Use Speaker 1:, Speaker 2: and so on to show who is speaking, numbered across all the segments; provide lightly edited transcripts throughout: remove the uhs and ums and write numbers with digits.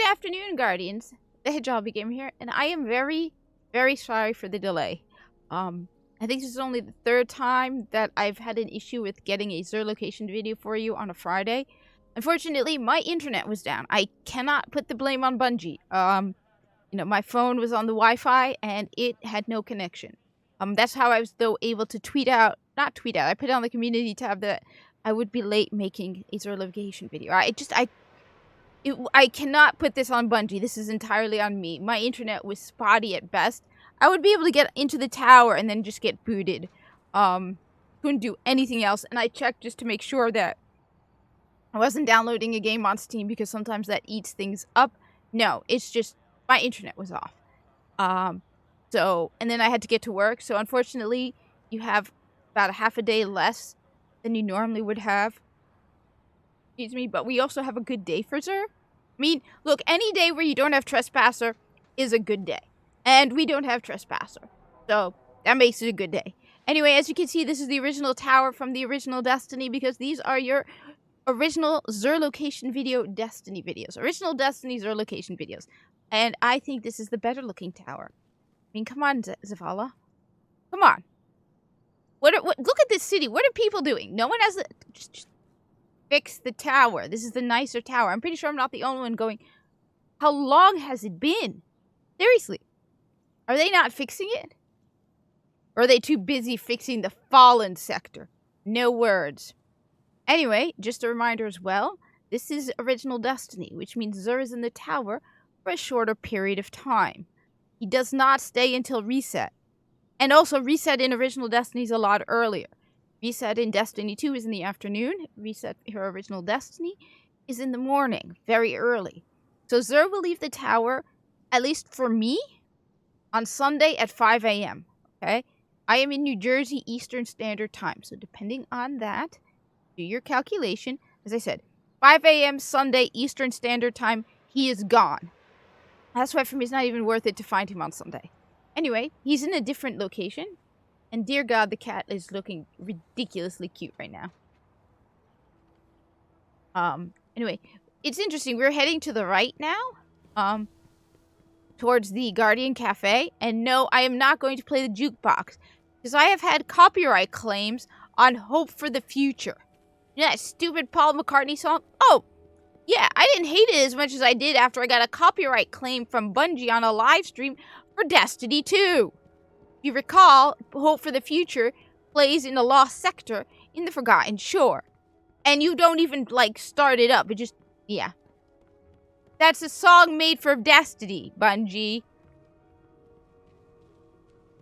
Speaker 1: afternoon, Guardians. The Hedgehog Gamer here, and I am very, very sorry for the delay. I think this is only the third time that I've had an issue with getting a Zur location video for you on a Friday. Unfortunately, my internet was down. I cannot put the blame on Bungie. My phone was on the Wi-Fi, and it had no connection. That's how I was, though, able to not tweet out, I put it on the community tab that I would be late making a Zur location video. I cannot put this on Bungie. This is entirely on me. My internet was spotty at best. I would be able to get into the tower and then just get booted. Couldn't do anything else. And I checked just to make sure that I wasn't downloading a game on Steam because sometimes that eats things up. No, it's just my internet was off. And then I had to get to work. So unfortunately, you have about a half a day less than you normally would have. Excuse me, but we also have a good day for Zur. I mean, look, any day where you don't have Tresspasser is a good day. And we don't have Tresspasser. So that makes it a good day. Anyway, as you can see, this is the original tower from the original Destiny because these are your original Zur location video Destiny videos. Original Destiny Zur location videos. And I think this is the better looking tower. I mean, come on, Zavala. Come on. Look at this city. What are people doing? No one has just fix the tower. This is the nicer tower. I'm pretty sure I'm not the only one going, how long has it been? Seriously. Are they not fixing it? Or are they too busy fixing the fallen sector? No words. Anyway, just a reminder as well, this is original Destiny, which means Zur is in the tower for a shorter period of time. He does not stay until reset. And also, reset in original Destiny is a lot earlier. Reset in Destiny 2 is in the afternoon. Reset her original Destiny is in the morning, very early. So Zur will leave the tower, at least for me, on Sunday at 5 a.m. Okay? I am in New Jersey Eastern Standard Time. So depending on that, do your calculation. As I said, 5 a.m. Sunday Eastern Standard Time, he is gone. That's why for me it's not even worth it to find him on Sunday. Anyway, he's in a different location. And dear God, the cat is looking ridiculously cute right now. Anyway, it's interesting. We're heading to the right now. Towards the Guardian Cafe. And no, I am not going to play the jukebox. Because I have had copyright claims on Hope for the Future. You know that stupid Paul McCartney song? Oh, yeah, I didn't hate it as much as I did after I got a copyright claim from Bungie on a live stream for Destiny 2. You recall, Hope for the Future plays in a lost sector in the Forgotten Shore. And you don't even, start it up. It just, yeah. That's a song made for Destiny, Bungie.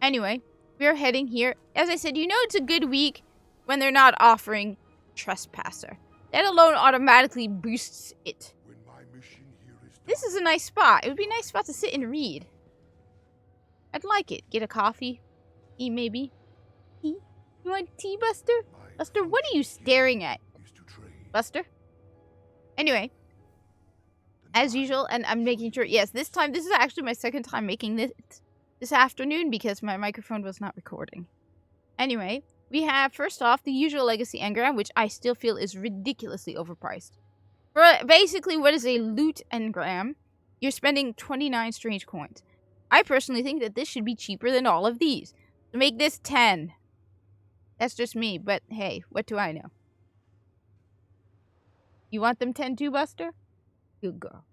Speaker 1: Anyway, we're heading here. As I said, you know it's a good week when they're not offering Tresspasser. That alone automatically boosts it. This is a nice spot. It would be a nice spot to sit and read. I'd like it. Get a coffee. Tea, maybe. Tea? You want tea, Buster? Buster, what are you staring at? Buster? Anyway. As usual, and I'm making sure... Yes, this is actually my second time making this afternoon because my microphone was not recording. Anyway, we have, first off, the usual Legacy engram, which I still feel is ridiculously overpriced. For basically what is a loot engram, you're spending 29 strange coins. I personally think that this should be cheaper than all of these. So make this 10. That's just me, but hey, what do I know? You want them 10 too, Buster? Good girl.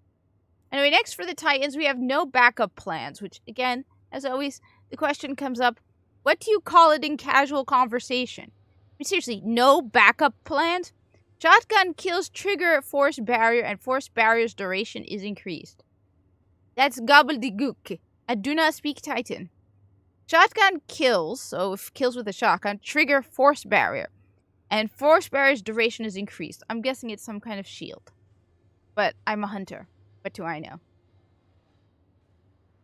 Speaker 1: Anyway, next for the Titans, we have no backup plans, which, again, as always, the question comes up, what do you call it in casual conversation? I mean, seriously, no backup plans? Shotgun kills trigger force barrier, and force barrier's duration is increased. That's gobbledygook. I do not speak Titan. Shotgun kills, so if kills with a shotgun, trigger force barrier. And force barrier's duration is increased. I'm guessing it's some kind of shield. But I'm a hunter. What do I know?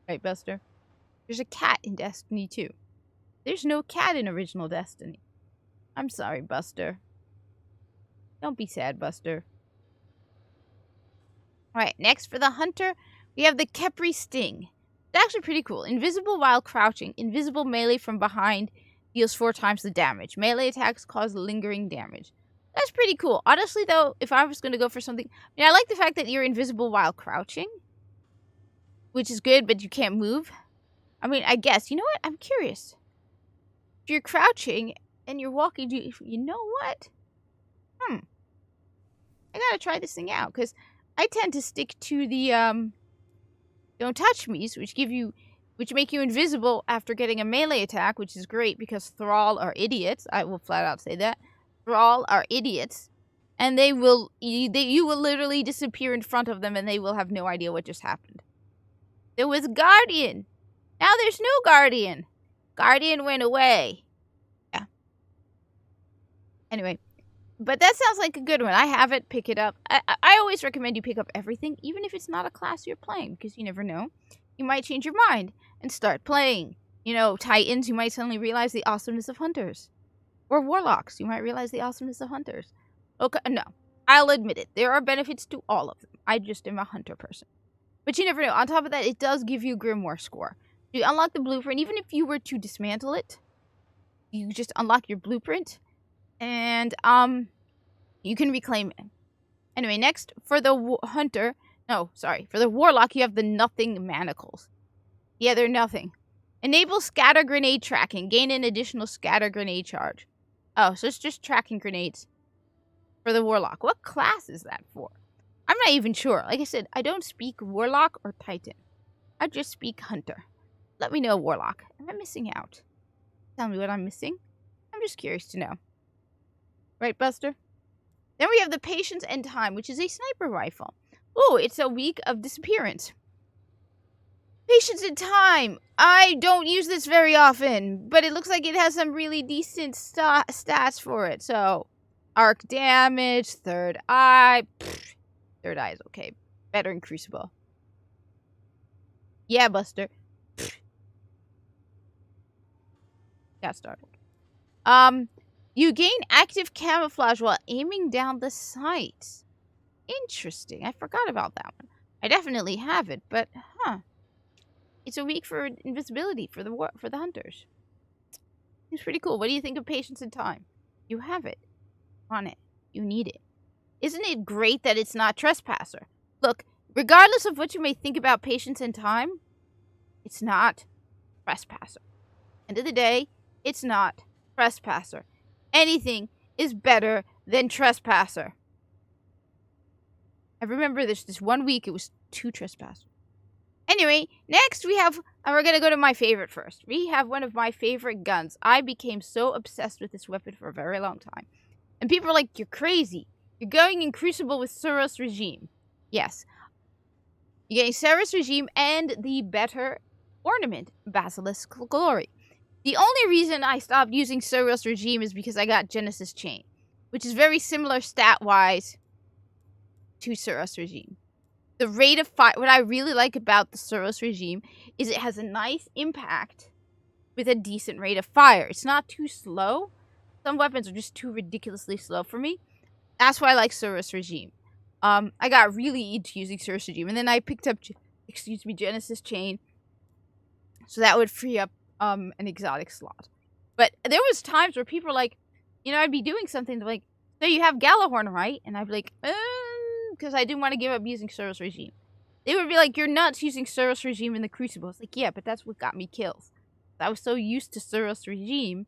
Speaker 1: Right, Buster? There's a cat in Destiny 2. There's no cat in original Destiny. I'm sorry, Buster. Don't be sad, Buster. Alright, next for the hunter, we have the Kepri Sting. It's actually pretty cool. Invisible while crouching. Invisible melee from behind deals 4 times the damage. Melee attacks cause lingering damage. That's pretty cool. Honestly, though, if I was going to go for something... I mean, I like the fact that you're invisible while crouching. which is good, but you can't move. I mean, I guess. You know what? I'm curious. If you're crouching and you're walking, you know what? I gotta try this thing out, because I tend to stick to the don't touch me's, which make you invisible after getting a melee attack, which is great because Thrall are idiots. I will flat out say that. Thrall are idiots. And you will literally disappear in front of them and they will have no idea what just happened. There was Guardian. Now there's no Guardian. Guardian went away. Yeah. Anyway, but that sounds like a good one. I have it. Pick it up. I always recommend you pick up everything, even if it's not a class you're playing, because you never know. You might change your mind and start playing. You know, Titans, you might suddenly realize the awesomeness of Hunters. Or Warlocks, you might realize the awesomeness of Hunters. Okay, no, I'll admit it. There are benefits to all of them. I just am a Hunter person. But you never know. On top of that, it does give you a Grimoire score. You unlock the blueprint. Even if you were to dismantle it, you just unlock your blueprint. And, you can reclaim it. Anyway, next, for the for the Warlock, you have the Nothing Manacles. Yeah, they're nothing. Enable scatter grenade tracking. Gain an additional scatter grenade charge. Oh, so it's just tracking grenades for the Warlock. What class is that for? I'm not even sure. Like I said, I don't speak Warlock or Titan. I just speak Hunter. Let me know, Warlock. Am I missing out? Tell me what I'm missing. I'm just curious to know. Right, Buster? Then we have the Patience and Time, which is a sniper rifle. Oh, it's a week of disappearance. Patience and Time. I don't use this very often, but it looks like it has some really decent stats for it. So, arc damage, third eye. Third eye is okay. Better in Crucible. Yeah, Buster. Got started. You gain active camouflage while aiming down the sights. Interesting. I forgot about that one. I definitely have it, but it's a week for invisibility for the Hunters. It's pretty cool. What do you think of Patience and Time? You have it. On it. You need it. Isn't it great that it's not Trespasser? Look, regardless of what you may think about Patience and Time, it's not Trespasser. End of the day, it's not Trespasser. Anything is better than Trespasser. I remember this 1 week, it was 2 Trespassers. Anyway, next we have, and we're going to go to my favorite first. We have one of my favorite guns. I became so obsessed with this weapon for a very long time. And people are like, you're crazy. You're going in Crucible with Suros Regime. Yes. You're getting Suros Regime and the better ornament, Basilisk Glory. The only reason I stopped using Suros Regime is because I got Genesis Chain, which is very similar stat-wise to Suros Regime. The rate of fire, what I really like about the Suros Regime is it has a nice impact with a decent rate of fire. It's not too slow. Some weapons are just too ridiculously slow for me. That's why I like Suros Regime. I got really into using Suros Regime, and then I picked up, Genesis Chain, so that would free up an exotic slot. But there was times where people were like, I'd be doing something like, so you have Galahorn, right? And I'd be like, because I didn't want to give up using Suros Regime. They would be like, you're nuts using Suros Regime in the Crucible. It's like, yeah, but that's what got me kills. I was so used to Suros Regime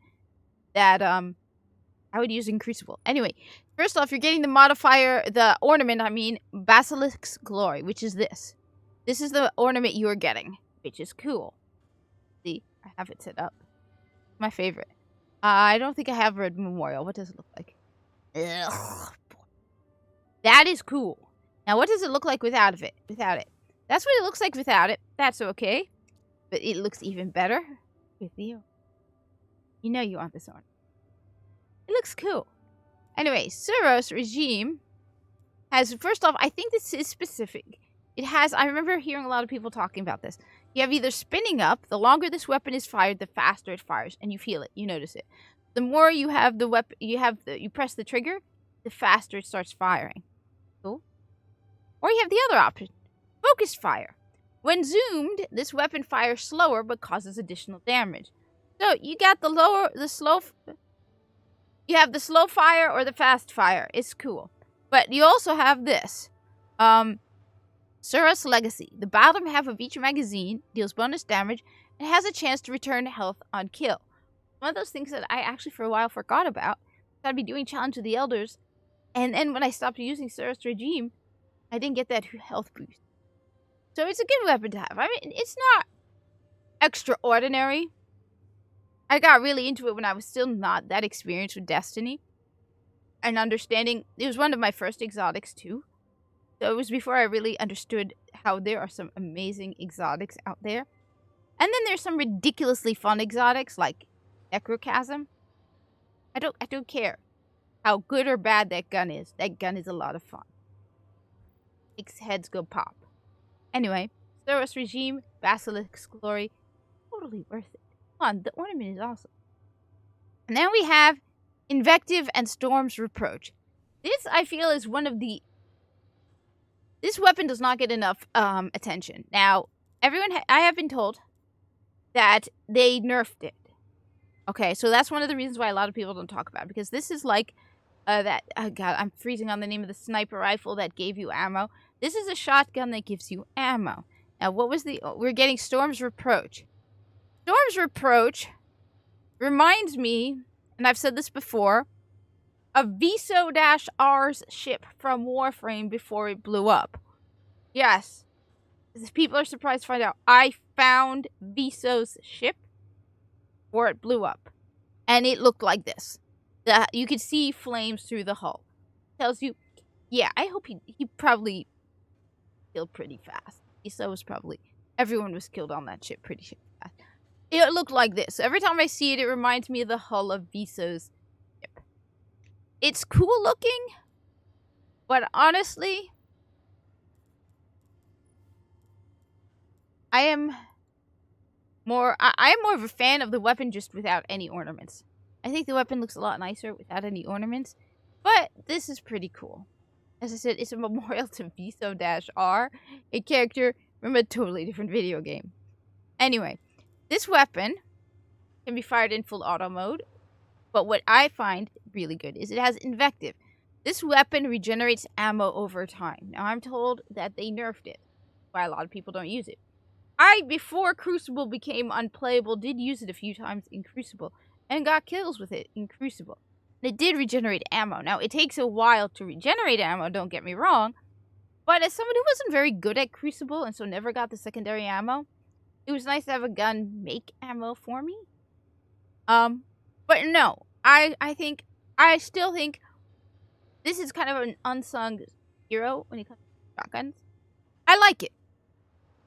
Speaker 1: that I would use in Crucible. Anyway, first off, you're getting the modifier, the ornament, Basilisk's Glory, which is this. This is the ornament you're getting, which is cool. See, I have it set up. My favorite. I don't think I have Red Memorial. What does it look like? Ugh. That is cool. Now, what does it look like without it? That's what it looks like without it. That's okay. But it looks even better with you. You know you want this one. It looks cool. Anyway, Suros Regime has, first off, I think this is specific. It has, I remember hearing a lot of people talking about this. You have either spinning up, the longer this weapon is fired, the faster it fires, and you feel it, you notice it. The more you have the weapon, you press the trigger, the faster it starts firing. Cool. Or you have the other option, focused fire. When zoomed, this weapon fires slower but causes additional damage. So you got you have the slow fire or the fast fire. It's cool. But you also have this. Suros Legacy. The bottom half of each magazine deals bonus damage and has a chance to return health on kill. One of those things that I actually for a while forgot about. I'd be doing Challenge of the Elders, and then when I stopped using Suros Regime, I didn't get that health boost. So it's a good weapon to have. I mean, it's not extraordinary. I got really into it when I was still not that experienced with Destiny. And understanding, it was one of my first exotics too. So it was before I really understood how there are some amazing exotics out there. And then there's some ridiculously fun exotics like Necrochasm. I don't care how good or bad that gun is. That gun is a lot of fun. Makes heads go pop. Anyway, Suros Regime, Basilisk's Glory, totally worth it. Come on, the ornament is awesome. And then we have Invective and Storm's Reproach. This, I feel, is one of the... This weapon does not get enough attention. Now, I have been told that they nerfed it. Okay, so that's one of the reasons why a lot of people don't talk about it. Because this is like God, I'm freezing on the name of the sniper rifle that gave you ammo. This is a shotgun that gives you ammo. Now, we're getting Storm's Reproach. Storm's Reproach reminds me, and I've said this before, of Viso-R's ship from Warframe before it blew up. Yes. If people are surprised to find out, I found Viso's ship before it blew up. And it looked like this. You could see flames through the hull. Tells you, yeah, I hope he probably killed pretty fast. Viso was probably, everyone was killed on that ship pretty fast. It looked like this. Every time I see it, it reminds me of the hull of Viso's ship. It's cool looking, but honestly, I am more of a fan of the weapon just without any ornaments. I think the weapon looks a lot nicer without any ornaments, but this is pretty cool. As I said, it's a memorial to Viso-R, a character from a totally different video game. Anyway, this weapon can be fired in full auto mode, but what I find really good is it has Invective. This weapon regenerates ammo over time. Now, I'm told that they nerfed it, why a lot of people don't use it. Before Crucible became unplayable, did use it a few times in Crucible, and got kills with it in Crucible. And it did regenerate ammo. Now, it takes a while to regenerate ammo, don't get me wrong, but as someone who wasn't very good at Crucible, and so never got the secondary ammo, it was nice to have a gun make ammo for me. But no, I still think this is kind of an unsung hero when it comes to shotguns. I like it,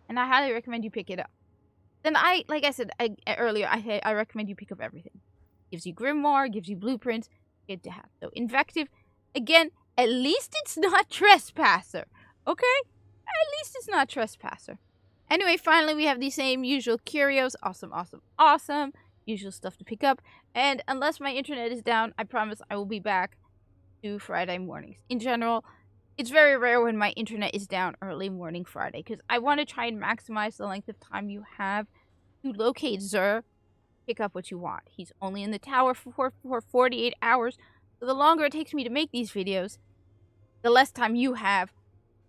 Speaker 1: and I highly recommend you pick it up. Then like I said earlier, I recommend you pick up everything. Gives you Grimoire, gives you blueprints, good to have. So Invective, again, at least it's not Tresspasser, okay? At least it's not Tresspasser. Anyway, finally, we have the same usual curios. Awesome, awesome, awesome. Usual stuff to pick up. And unless my internet is down, I promise I will be back to Friday mornings. In general, it's very rare when my internet is down early morning Friday, because I want to try and maximize the length of time you have to locate Xur, pick up what you want. He's only in the tower for 48 hours, so the longer it takes me to make these videos, the less time you have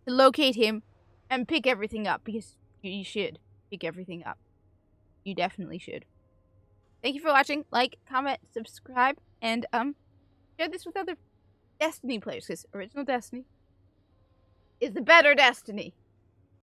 Speaker 1: to locate him and pick everything up, because you should pick everything up. You definitely should. Thank you for watching. Like, comment, subscribe, and share this with other Destiny players, because original Destiny is the better Destiny.